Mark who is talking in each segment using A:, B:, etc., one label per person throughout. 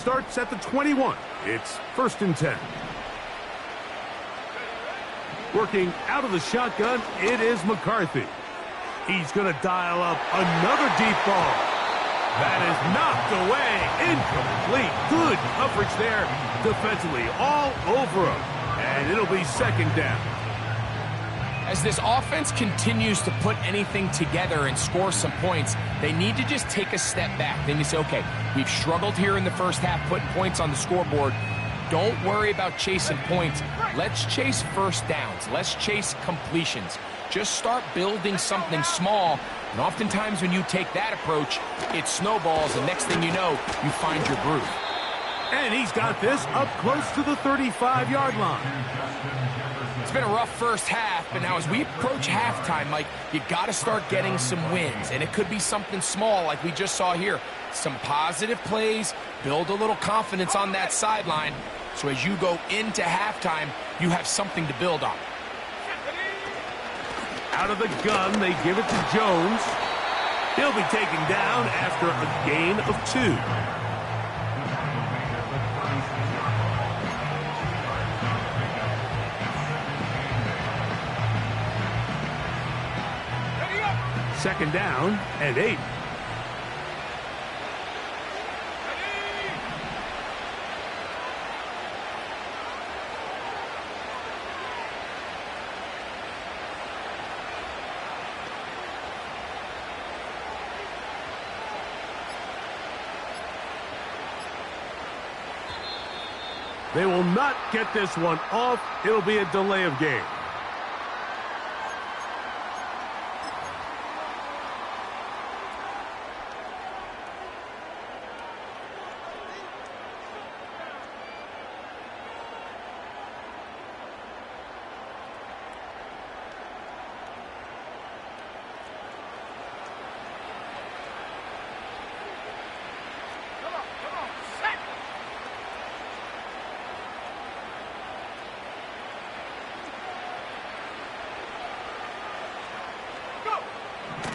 A: Starts at the 21. It's 1st and 10. Working out of the shotgun, it is McCarthy. He's going to dial up another deep ball. That is knocked away. Incomplete. Good coverage there defensively all over him. And it'll be 2nd down.
B: As this offense continues to put anything together and score some points, they need to just take a step back. Then you say, okay, we've struggled here in the first half, putting points on the scoreboard. Don't worry about chasing points. Let's chase first downs. Let's chase completions. Just start building something small. And oftentimes when you take that approach, it snowballs, and next thing you know, you find your groove.
A: And he's got this up close to the 35-yard line.
B: It's been a rough first half, but now as we approach halftime, Mike, you got to start getting some wins. And it could be something small like we just saw here. Some positive plays, build a little confidence on that sideline. So as you go into halftime, you have something to build on.
A: Out of the gun, they give it to Jones. He'll be taken down after a gain of 2. Second down and 8. They will not get this one off. It'll be a delay of game.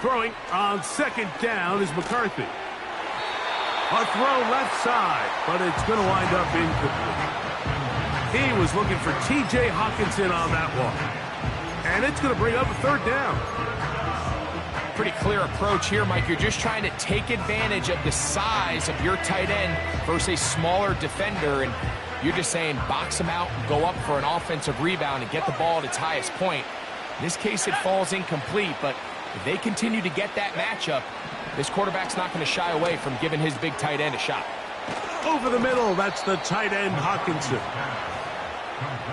A: Throwing on 2nd down is McCarthy. A throw left side, but it's going to wind up incomplete. He was looking for T.J. Hawkinson on that one. And it's going to bring up a 3rd down.
B: Pretty clear approach here, Mike. You're just trying to take advantage of the size of your tight end versus a smaller defender. And you're just saying box him out, go up for an offensive rebound, and get the ball at its highest point. In this case, it falls incomplete, but if they continue to get that matchup, this quarterback's not going to shy away from giving his big tight end a shot.
A: Over the middle, that's the tight end, Hawkinson.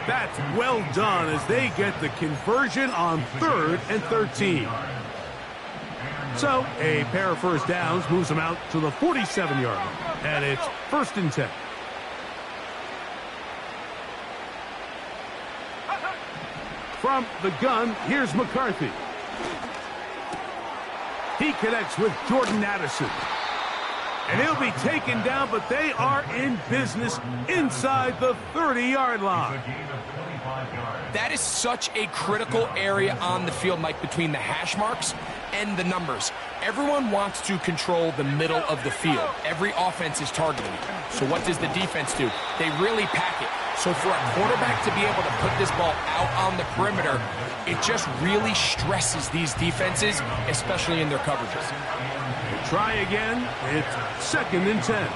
A: That's well done as they get the conversion on 3rd and 13. So, a pair of first downs moves them out to the 47-yard line, and it's 1st and 10. From the gun, here's McCarthy. He connects with Jordan Addison. And he'll be taken down, but they are in business inside the 30-yard line.
B: That is such a critical area on the field, Mike, between the hash marks and the numbers. Everyone wants to control the middle of the field. Every offense is targeting it. So what does the defense do? They really pack it. So for a quarterback to be able to put this ball out on the perimeter, it just really stresses these defenses, especially in their coverages.
A: Try again. It's 2nd and 10.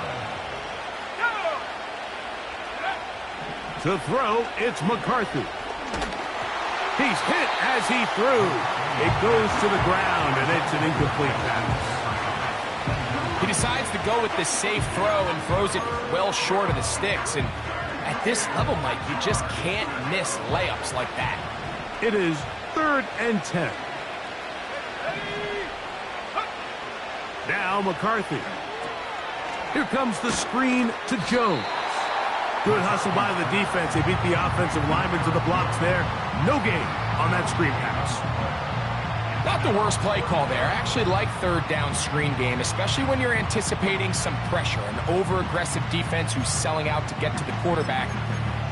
A: To throw, it's McCarthy. He's hit as he threw. It goes to the ground, and it's an incomplete pass.
B: He decides to go with the safe throw and throws it well short of the sticks. And at this level, Mike, you just can't miss layups like that.
A: It is 3rd and 10. Now McCarthy. Here comes the screen to Jones. Good hustle by the defense. They beat the offensive lineman to the blocks there. No gain on that screen pass.
B: Not the worst play call there. I actually like 3rd down screen game, especially when you're anticipating some pressure, an over-aggressive defense who's selling out to get to the quarterback.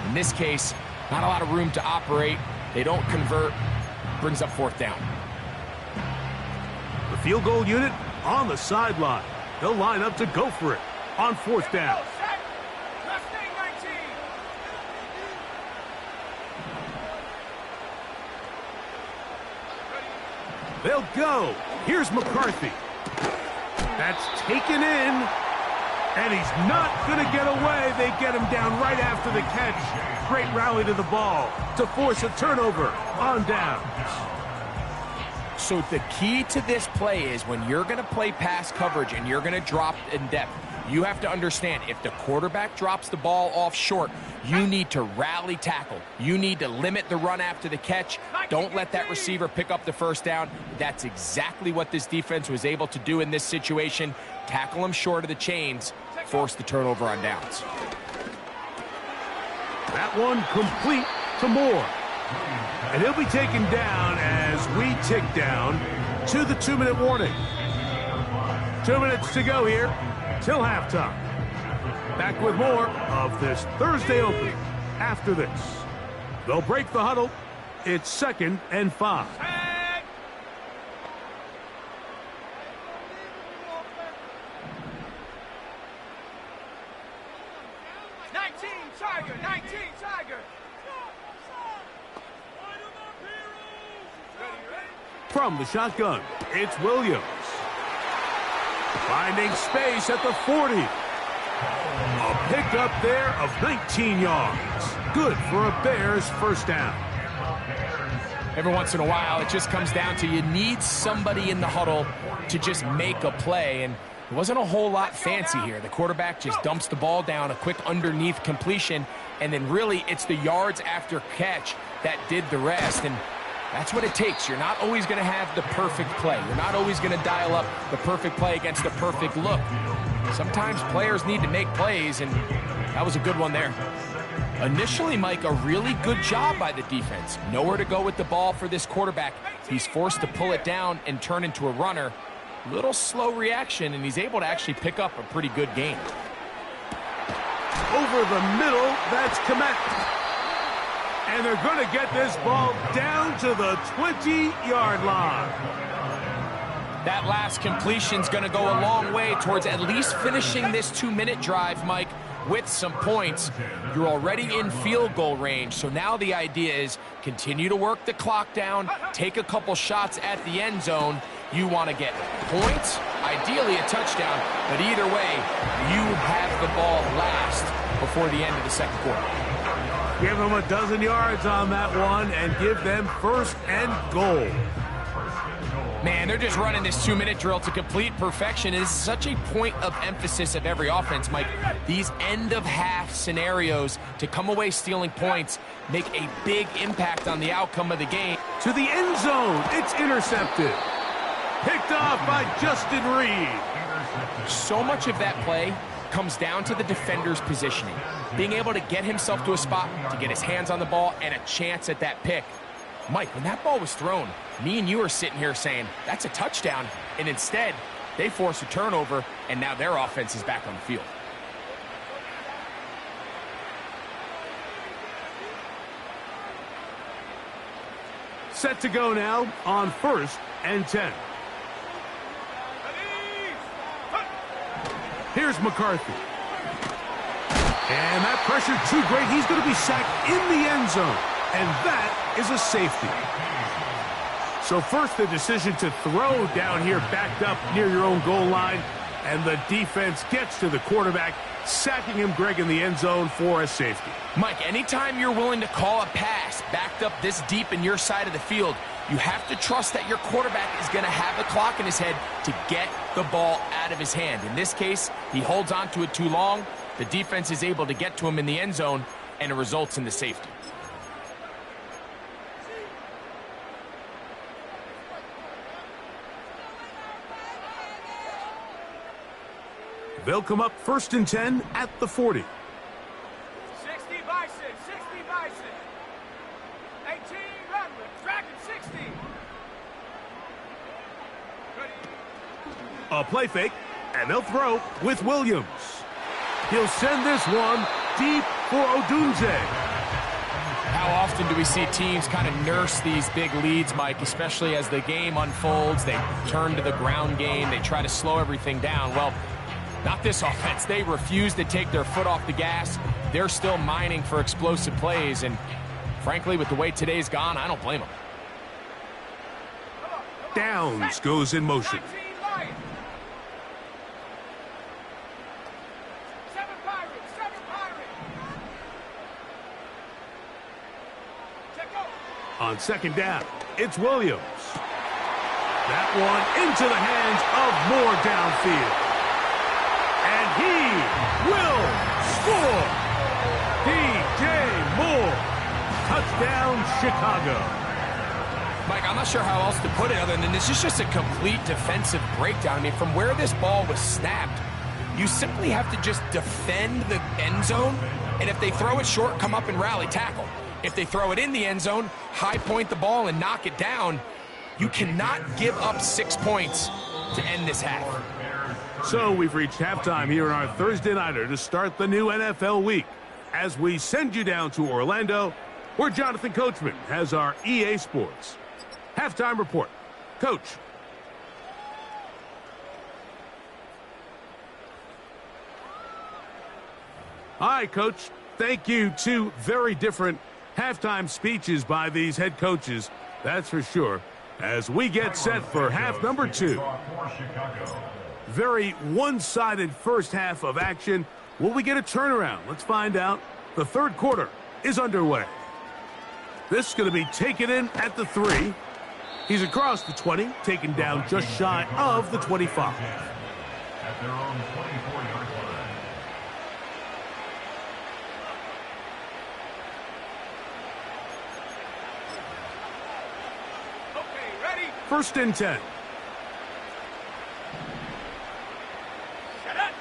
B: In this case, not a lot of room to operate. They don't convert. Brings up 4th down.
A: The field goal unit on the sideline. They'll line up to go for it on 4th down. They'll go. Here's McCarthy. That's taken in. And he's not going to get away. They get him down right after the catch. Great rally to the ball to force a turnover on downs.
B: So the key to this play is when you're going to play pass coverage and you're going to drop in depth, you have to understand if the quarterback drops the ball off short, you need to rally tackle. You need to limit the run after the catch. Don't let that receiver pick up the first down. That's exactly what this defense was able to do in this situation. Tackle him short of the chains, force the turnover on downs.
A: That one complete to Moore. And he'll be taken down as we tick down to the 2-minute warning. 2 minutes to go here till halftime. Back with more of this Thursday opening after this. They'll break the huddle. It's 2nd and 5. From the shotgun, it's Williams. Finding space at the 40. A pickup there of 19 yards. Good for a Bears first down.
B: Every once in a while, it just comes down to you need somebody in the huddle to just make a play, and it wasn't a whole lot fancy here. The quarterback just dumps the ball down, a quick underneath completion, and then really it's the yards after catch that did the rest, and that's what it takes. You're not always going to have the perfect play. You're not always going to dial up the perfect play against the perfect look. Sometimes players need to make plays, and that was a good one there. Initially, Mike, a really good job by the defense. Nowhere to go with the ball for this quarterback. He's forced to pull it down and turn into a runner. Little slow reaction, and he's able to actually pick up a pretty good gain.
A: Over the middle, that's Komet. And they're going to get this ball down to the 20-yard line.
B: That last completion's going to go a long way towards at least finishing this 2-minute drive, Mike, with some points. You're already in field goal range, so now the idea is continue to work the clock down, take a couple shots at the end zone. You want to get points, ideally a touchdown, but either way, you have the ball last before the end of the second quarter.
A: Give them a dozen yards on that one and give them 1st and goal.
B: Man, they're just running this 2-minute drill to complete perfection. It is such a point of emphasis of every offense, Mike. These end-of-half scenarios to come away stealing points make a big impact on the outcome of the game.
A: To the end zone, it's intercepted. Picked off by Justin Reed.
B: So much of that play comes down to the defender's positioning. Being able to get himself to a spot, to get his hands on the ball, and a chance at that pick. Mike, when that ball was thrown, me and you are sitting here saying, that's a touchdown. And instead, they force a turnover, and now their offense is back on the field.
A: Set to go now on 1st and 10. Here's McCarthy. And that pressure too great. He's going to be sacked in the end zone. And that is a safety. So first the decision to throw down here backed up near your own goal line. And the defense gets to the quarterback, sacking him, Greg, in the end zone for a safety.
B: Mike, anytime you're willing to call a pass backed up this deep in your side of the field, you have to trust that your quarterback is going to have the clock in his head to get the ball out of his hand. In this case, he holds on to it too long. The defense is able to get to him in the end zone, and it results in the safety.
A: They'll come up 1st and 10 at the 40.
C: 60 Bison, 60 Bison. 18 Redwood, Dragon 60.
A: A play fake, and they'll throw with Williams. He'll send this one deep for Odunze.
B: How often do we see teams kind of nurse these big leads, Mike, especially as the game unfolds? They turn to the ground game. They try to slow everything down. Well, not this offense. They refuse to take their foot off the gas. They're still mining for explosive plays, and frankly, with the way today's gone, I don't blame them.
A: Downs goes in motion.
C: 19 Lions. 7 Pirates. 7 Pirates. Check go.
A: On second down, it's Williams. That one into the hands of Moore downfield. And he will score. DJ Moore. Touchdown, Chicago.
B: Mike, I'm not sure how else to put it other than this is just a complete defensive breakdown. I mean, from where this ball was snapped, you simply have to just defend the end zone, and if they throw it short, come up and rally tackle. If they throw it in the end zone, high point the ball and knock it down. You cannot give up 6 points to end this half.
A: So we've reached halftime here in our Thursday Nighter to start the new NFL week. As we send you down to Orlando, where Jonathan Coachman has our EA Sports halftime report. Coach. Hi, Coach. Thank you. Two very different halftime speeches by these head coaches, that's for sure, as we get set for half number 2. Very one-sided first half of action. Will we get a turnaround? Let's find out. The third quarter is underway. This is going to be taken in at the 3. He's across the 20, taken down just shy of the 25.
D: At their own 24-yard line.
C: Okay, ready?
A: First and 10.
C: Shut up.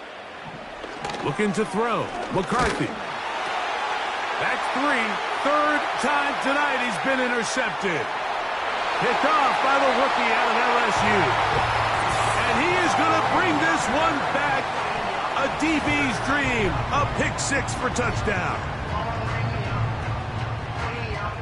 A: Looking to throw. McCarthy. That's 3. Third time tonight he's been intercepted. Picked off by the rookie out of LSU. And he is going to bring this one back. A DB's dream. A pick 6 for touchdown.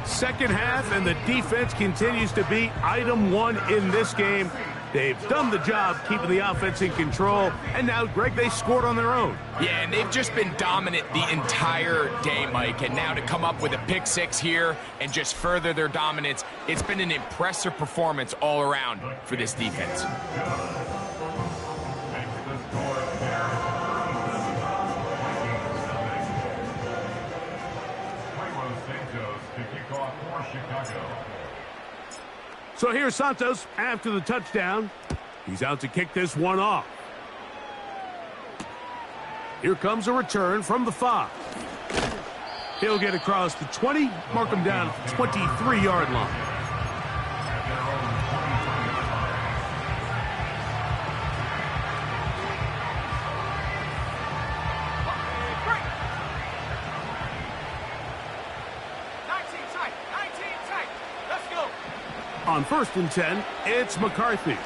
A: Second half, and the defense continues to be item 1 in this game. They've done the job keeping the offense in control, and now, Greg, they scored on their own.
B: Yeah, and they've just been dominant the entire day, Mike, and now to come up with a pick 6 here and just further their dominance, it's been an impressive performance all around for this defense.
A: So here's Santos after the touchdown. He's out to kick this one off. Here comes a return from the 5. He'll get across the 20, mark him down at the 23-yard line. On first and 10, it's McCarthy.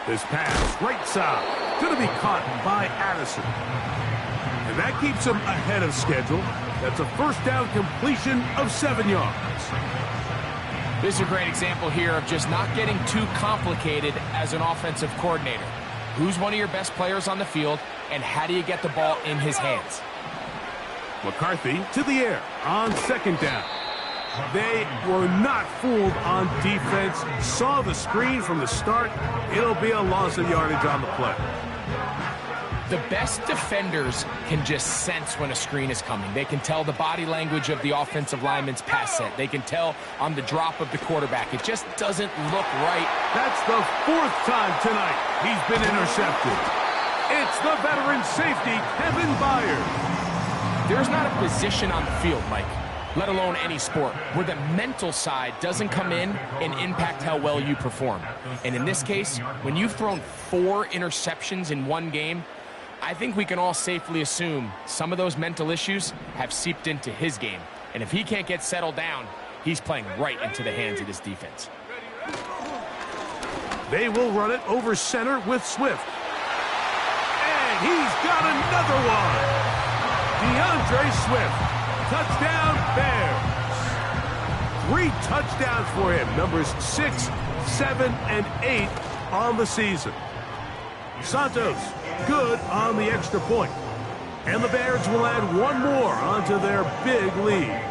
A: This pass, right side, going to be caught by Addison. And that keeps him ahead of schedule. That's a first down completion of 7 yards.
B: This is a great example here of just not getting too complicated as an offensive coordinator. Who's one of your best players on the field, and how do you get the ball in his hands?
A: McCarthy to the air on second down. They were not fooled on defense. Saw the screen from the start. It'll be a loss of yardage on the play.
B: The best defenders can just sense when a screen is coming. They can tell the body language of the offensive lineman's pass set. They can tell on the drop of the quarterback. It just doesn't look right.
A: That's the 4th time tonight he's been intercepted. It's the veteran safety, Kevin Byard.
B: There's not a position on the field, Mike, let alone any sport, where the mental side doesn't come in and impact how well you perform. And in this case, when you've thrown 4 interceptions in one game, I think we can all safely assume some of those mental issues have seeped into his game. And if he can't get settled down, he's playing right into the hands of this defense.
A: They will run it over center with Swift. And he's got another one. DeAndre Swift. Touchdown, Bears. 3 touchdowns for him. Numbers 6, 7, and 8 on the season. Santos, good on the extra point. And the Bears will add 1 more onto their big lead.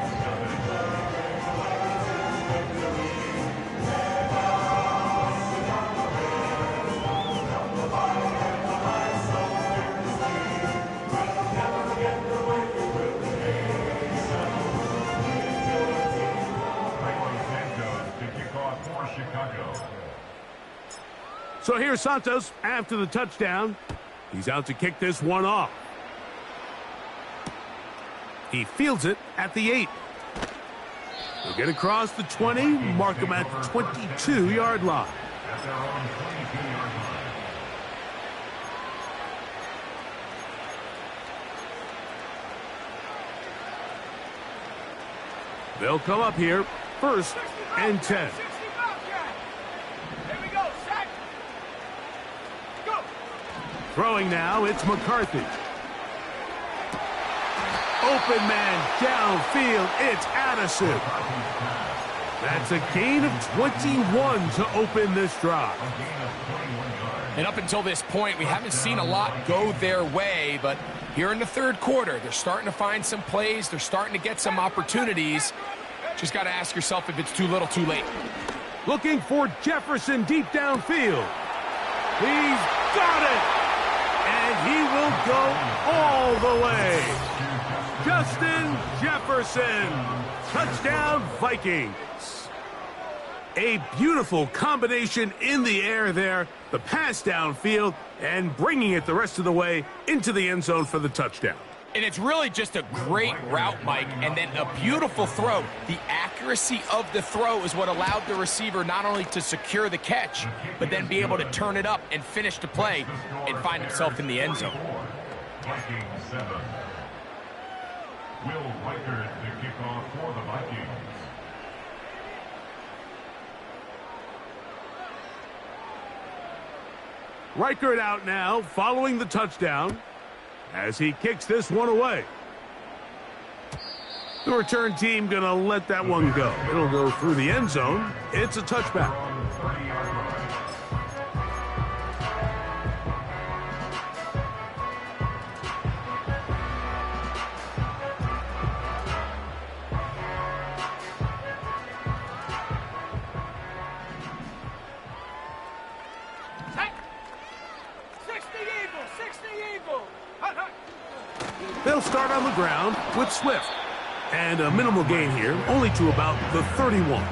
A: So here's Santos after the touchdown. He's out to kick this one off. He fields it at the 8. He'll get across the 20, mark him at the 22-yard line.
D: At their own 22-yard line.
A: They'll come up here, 1st and 10.
C: 65, Jack. Here we go, set. Go.
A: Throwing now, it's McCarthy. Open man downfield, it's Addison. That's a gain of 21 to open this drive.
B: And up until this point, we haven't seen a lot go their way, but here in the third quarter, they're starting to find some plays. They're starting to get some opportunities. Just got to ask yourself if it's too little, too late.
A: Looking for Jefferson deep downfield. He's got it! And he will go all the way. Justin Jefferson. Touchdown, Vikings. A beautiful combination in the air there. The pass downfield and bringing it the rest of the way into the end zone for the touchdown.
B: And it's really just a great route, Mike, and then a beautiful throw. The accuracy of the throw is what allowed the receiver not only to secure the catch, but then be able to turn it up and finish the play and find himself in the end zone.
D: Vikings 7. Will Reichert the kickoff for the Vikings.
A: Reichert out now, following the touchdown, as he kicks this one away. The return team gonna let that one go. It'll go through the end zone. It's a touchback. They'll start on the ground with Swift. And a minimal gain here, only to about the 31.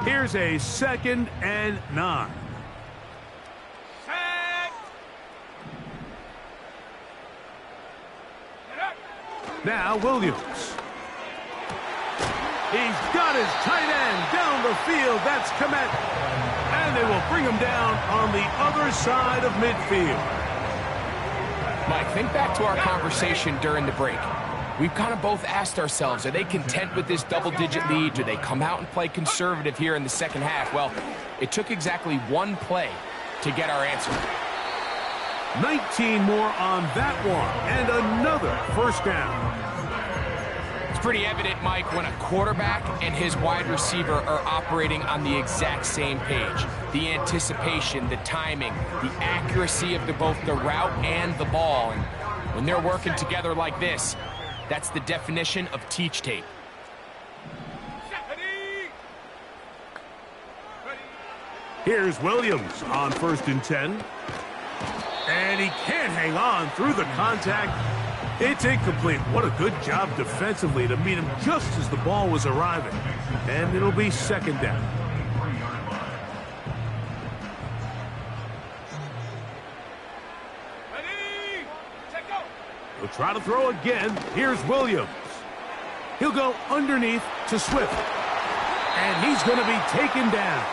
A: Here's a 2nd and 9. Now Williams. He's got his tight end down the field. That's Komet. And they will bring him down on the other side of midfield.
B: Mike, think back to our conversation during the break. We've kind of both asked ourselves, are they content with this double-digit lead? Do they come out and play conservative here in the second half? Well, it took exactly one play to get our answer.
A: 19 more on that one, and another first down.
B: It's pretty evident, Mike, when a quarterback and his wide receiver are operating on the exact same page. The anticipation, the timing, the accuracy of both the route and the ball. And when they're working together like this, that's the definition of teach tape.
A: Here's Williams on 1st and 10. And he can't hang on through the contact. It's incomplete. What a good job defensively to meet him just as the ball was arriving. And it'll be 2nd down. He'll try to throw again. Here's Williams. He'll go underneath to Swift. And he's going to be taken down.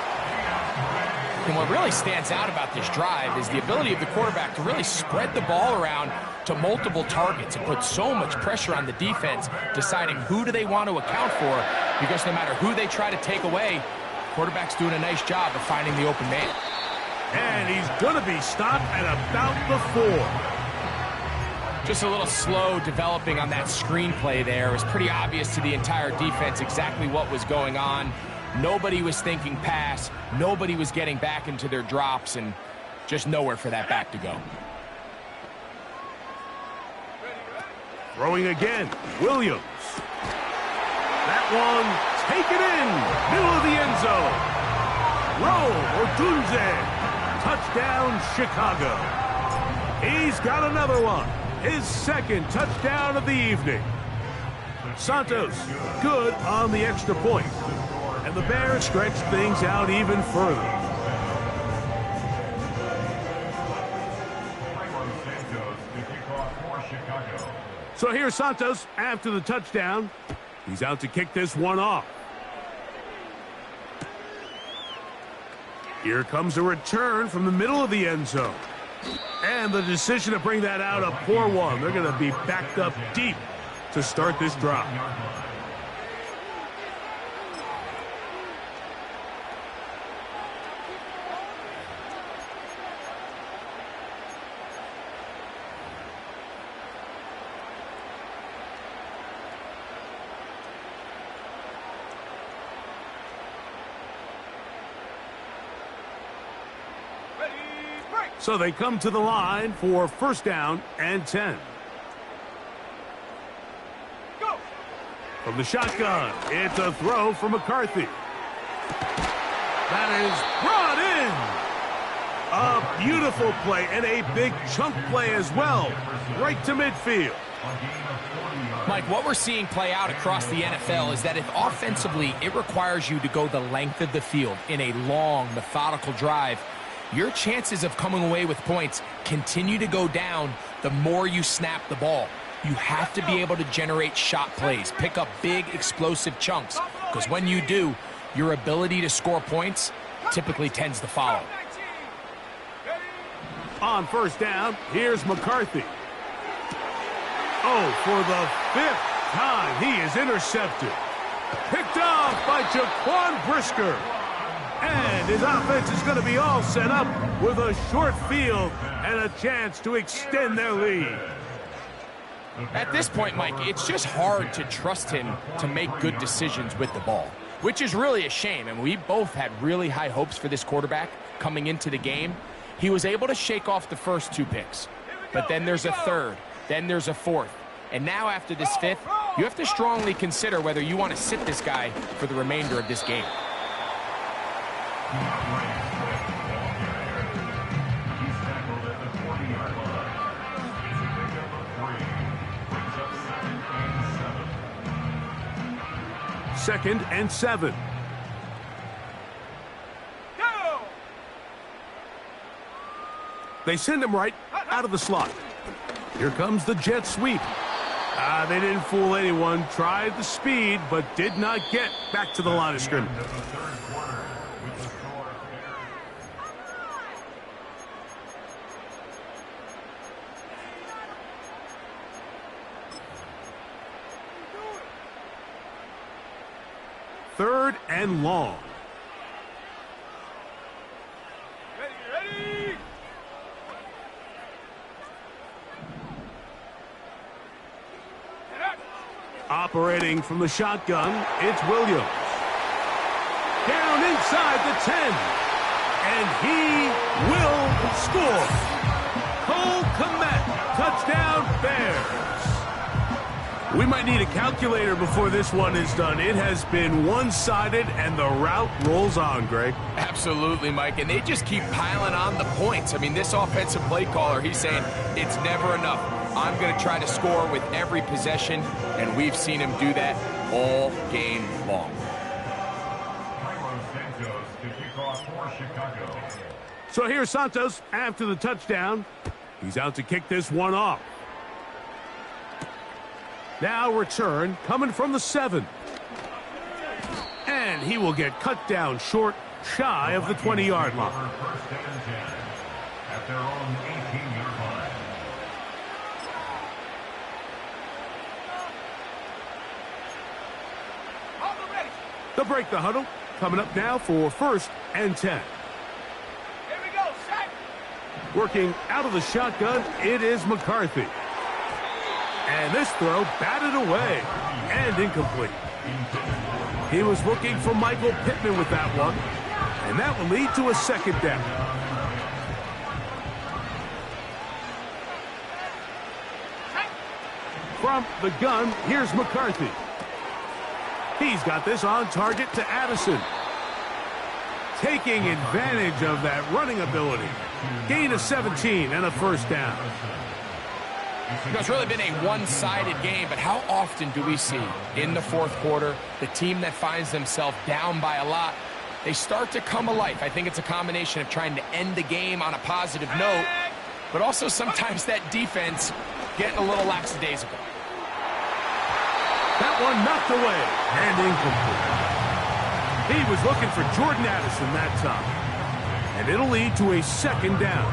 B: And what really stands out about this drive is the ability of the quarterback to really spread the ball around to multiple targets and put so much pressure on the defense, deciding who do they want to account for, because no matter who they try to take away, the quarterback's doing a nice job of finding the open man.
A: And he's going to be stopped at about the 4.
B: Just a little slow developing on that screenplay there. It was pretty obvious to the entire defense exactly what was going on. Nobody was thinking pass. Nobody was getting back into their drops, and just nowhere for that back to go.
A: Throwing again, Williams. That one taken in, middle of the end zone. Rowe Odunze Touchdown, Chicago. He's got another one. His second touchdown of the evening. Santos, good on the extra point. And the Bears stretch things out even further. So here's Santos after the touchdown. He's out to kick this one off. Here comes a return from the middle of the end zone. And the decision to bring that out, a poor one. They're going to be backed up deep to start this drive. So they come to the line for first down and 10.
C: Go.
A: From the shotgun, it's a throw for McCarthy. That is brought in. A beautiful play and a big chunk play as well, right to midfield.
B: Mike, what we're seeing play out across the NFL is that if offensively it requires you to go the length of the field in a long, methodical drive, your chances of coming away with points continue to go down the more you snap the ball. You have to be able to generate shot plays, pick up big, explosive chunks, because when you do, your ability to score points typically tends to follow.
A: On first down, here's McCarthy. Oh, for the 5th time, he is intercepted. Picked off by Jaquan Brisker. And his offense is going to be all set up with a short field and a chance to extend their lead.
B: At this point, Mike, it's just hard to trust him to make good decisions with the ball, which is really a shame. And we both had really high hopes for this quarterback coming into the game. He was able to shake off the first 2 picks, but then there's a third, then there's a fourth. And now after this 5th, you have to strongly consider whether you want to sit this guy for the remainder of this game.
A: Second and 7.
C: Go.
A: They send him right out of the slot. Here comes the jet sweep. They didn't fool anyone. Tried the speed, but did not get back to the line of scrimmage. Third and long.
C: Ready.
A: Operating from the shotgun, it's Williams. Down inside the 10. And he will score. Cole Kmet, touchdown Bears. We might need a calculator before this one is done. It has been one-sided, and the route rolls on, Greg.
B: Absolutely, Mike, and they just keep piling on the points. I mean, this offensive play caller, he's saying it's never enough. I'm going to try to score with every possession, and we've seen him do that all game long.
A: So here's Santos after the touchdown. He's out to kick this one off. Now return coming from the 7. And he will get cut down short, shy of the 20-yard line.
D: At their own 18-yard line.
A: They'll break the huddle. Coming up now for first and 10.
C: Here we go, set.
A: Working out of the shotgun, it is McCarthy. And this throw batted away and incomplete. He was looking for Michael Pittman with that one. And that will lead to a second down. From the gun, here's McCarthy. He's got this on target to Addison. taking advantage of that running ability. Gain of 17 and a first down.
B: You know, it's really been a one-sided game, but how often do we see in the fourth quarter the team that finds themselves down by a lot, they start to come alive? I think it's a combination of trying to end the game on a positive note, but also sometimes that defense getting a little lackadaisical.
A: That one knocked away and incomplete. He was looking for Jordan Addison that time, and it'll lead to a second down.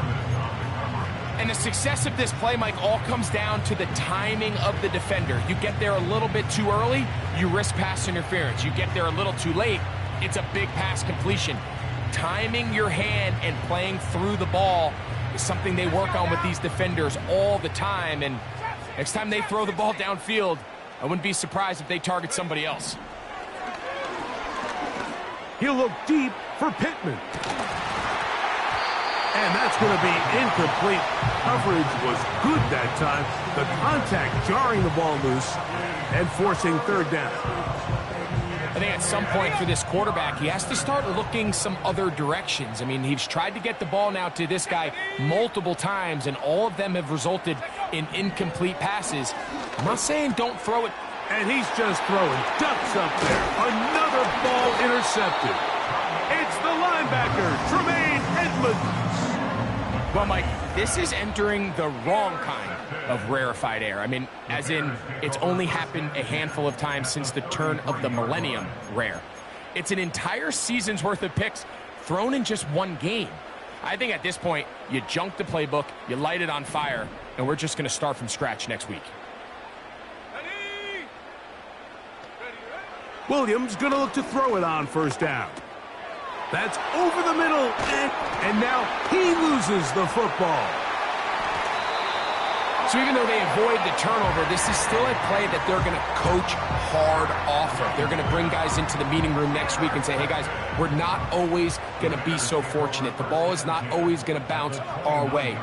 B: And the success of this play, Mike, all comes down to the timing of the defender. You get there a little bit too early, you risk pass interference. You get there a little too late, it's a big pass completion. Timing your hand and playing through the ball is something they work on with these defenders all the time. And next time they throw the ball downfield, I wouldn't be surprised if they target somebody else.
A: He'll look deep for Pittman. And that's going to be incomplete. Coverage was good that time. The contact jarring the ball loose and forcing third down.
B: I think at some point for this quarterback, he has to start looking some other directions. I mean, he's tried to get the ball now to this guy multiple times, and all of them have resulted in incomplete passes. I'm not saying don't throw it.
A: And he's just throwing ducks up there. Another ball intercepted. It's the linebacker, Tremaine Edmonds.
B: Well, Mike, this is entering the wrong kind of rarefied air. I mean, as in, it's only happened a handful of times since the turn of the millennium rare. It's an entire season's worth of picks thrown in just one game. I think at this point, you junk the playbook, you light it on fire, and we're just going to start from scratch next week.
A: Williams going to look to throw it on first down. That's over the middle, and now he loses the football.
B: So even though they avoid the turnover, this is still a play that they're going to coach hard off of. They're going to bring guys into the meeting room next week and say, hey, guys, we're not always going to be so fortunate. The ball is not always going to bounce our way.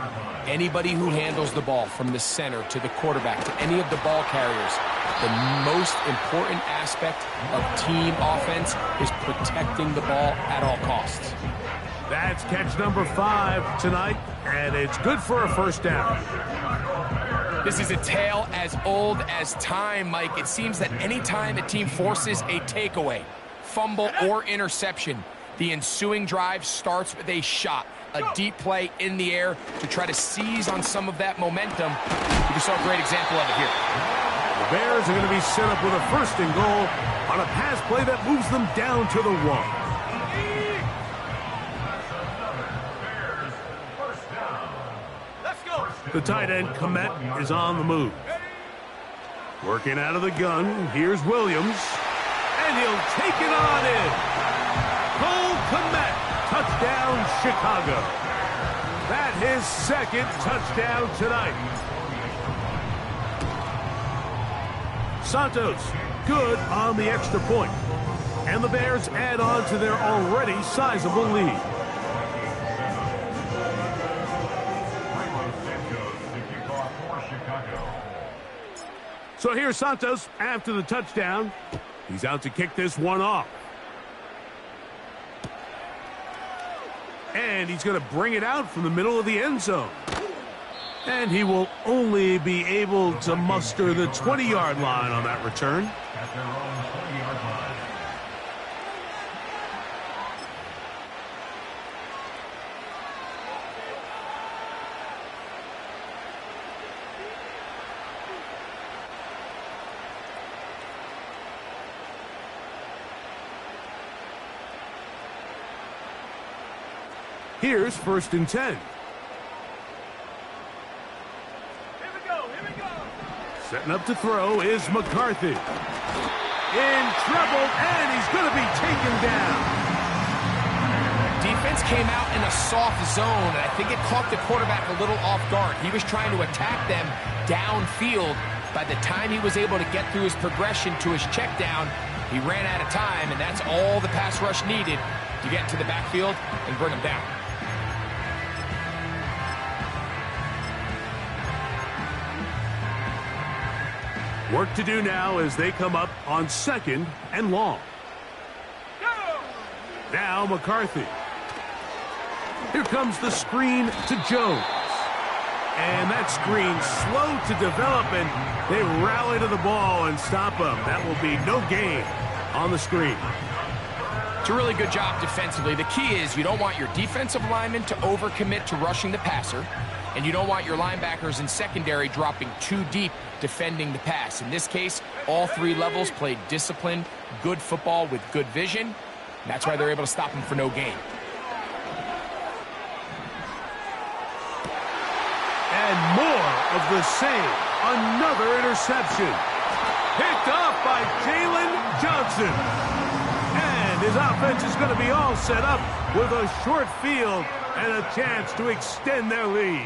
B: Anybody who handles the ball from the center to the quarterback to any of the ball carriers, the most important aspect of team offense is protecting the ball at all costs.
A: That's catch number 5 tonight, and it's good for a first down.
B: This is a tale as old as time, Mike. It seems that anytime a team forces a takeaway, fumble, or interception, the ensuing drive starts with a shot, a deep play in the air to try to seize on some of that momentum. We saw a great example of it here.
A: The Bears are going to be set up with a first and goal on a pass play that moves them down to the 1. The tight end, Komet, is on the move. Working out of the gun, here's Williams. And he'll take it on in. Cole Komet, touchdown Chicago. That's his second touchdown tonight. Santos, good on the extra point. And the Bears add on to their already sizable lead. So here's Santos after the touchdown. He's out to kick this one off. And he's going to bring it out from the middle of the end zone. And he will only be able to muster the 20-yard line on that return.
D: At their own 20-yard line.
A: Here's first and 10.
C: Here we go.
A: Setting up to throw is McCarthy. In trouble, and he's going to be taken down.
B: Defense came out in a soft zone, and I think it caught the quarterback a little off guard. He was trying to attack them downfield. By the time he was able to get through his progression to his check down, he ran out of time, and that's all the pass rush needed to get into the backfield and bring him down.
A: Work to do now as they come up on second and long. Now McCarthy. Here comes the screen to Jones. And that screen slow to develop, and they rally to the ball and stop him. That will be no gain on the screen.
B: It's a really good job defensively. The key is you don't want your defensive linemen to overcommit to rushing the passer, and you don't want your linebackers in secondary dropping too deep defending the pass. In this case, all three levels played disciplined, good football with good vision. That's why they're able to stop him for no gain.
A: And more of the same. Another interception. Picked off by Jalen Johnson. And his offense is going to be all set up with a short field and a chance to extend their lead.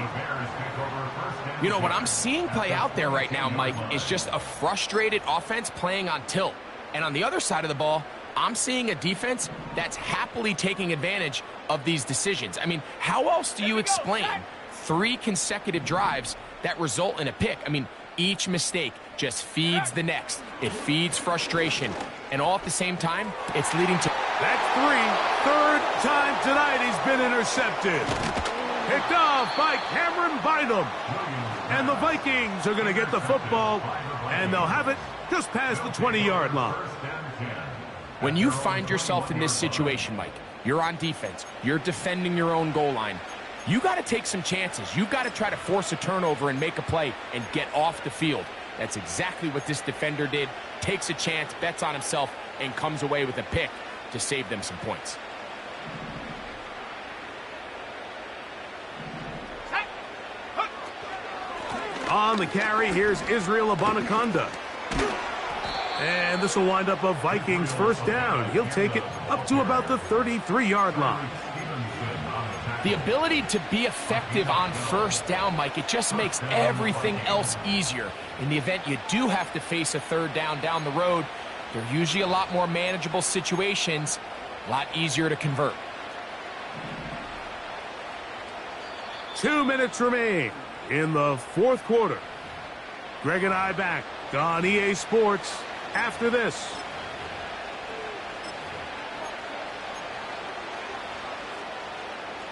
B: You know, what I'm seeing play out there right now, Mike, is just a frustrated offense playing on tilt. And on the other side of the ball, I'm seeing a defense that's happily taking advantage of these decisions. I mean, how else do you explain 3 consecutive drives that result in a pick? I mean, each mistake just feeds the next. It feeds frustration. And all at the same time, it's leading to...
A: That's 3. Third time tonight he's been intercepted. Picked off by Cameron Bynum. And the Vikings are going to get the football, and they'll have it just past the 20-yard line.
B: When you find yourself in this situation, Mike, you're on defense, you're defending your own goal line, you got to take some chances. You've got to try to force a turnover and make a play and get off the field. That's exactly what this defender did. Takes a chance, bets on himself, and comes away with a pick to save them some points.
A: On the carry, here's Israel Abanikanda. And this will wind up a Vikings first down. He'll take it up to about the 33-yard line.
B: The ability to be effective on first down, Mike, it just makes everything else easier. In the event you do have to face a third down the road, they're usually a lot more manageable situations, a lot easier to convert.
A: 2 minutes remain in the fourth quarter. Greg and I back on EA Sports after this.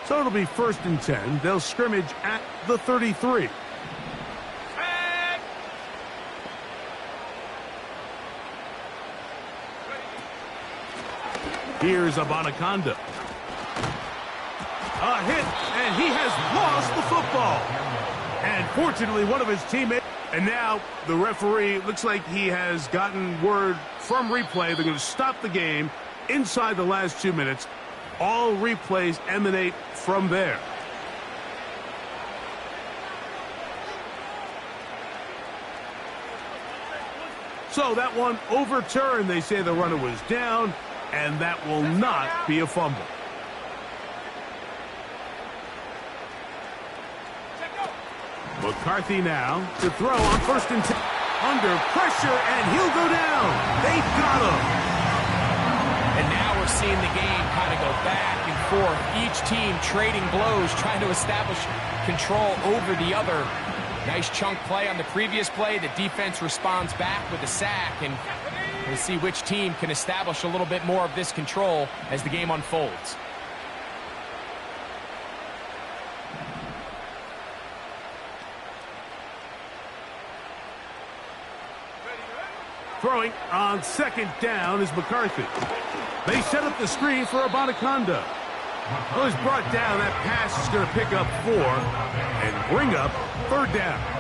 A: So it'll be 1st and 10. They'll scrimmage at the 33. Here's Abanikanda. A hit, and he has lost the football. And fortunately, one of his teammates... And now the referee, looks like he has gotten word from replay. They're going to stop the game inside the last 2 minutes. All replays emanate from there. So that one overturned. They say the runner was down, and that will not be a fumble. McCarthy now to throw on 1st and 10. Under pressure, and he'll go down. They got him.
B: And now we're seeing the game kind of go back and forth. Each team trading blows, trying to establish control over the other. Nice chunk play on the previous play. The defense responds back with a sack, and we'll see which team can establish a little bit more of this control as the game unfolds.
A: Throwing on 2nd down is McCarthy. They set up the screen for Abanikanda. Well, he's brought down. That pass is going to pick up 4 and bring up 3rd down.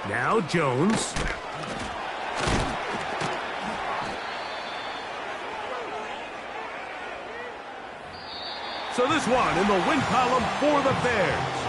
A: Now Jones. So this one in the win column for the Bears.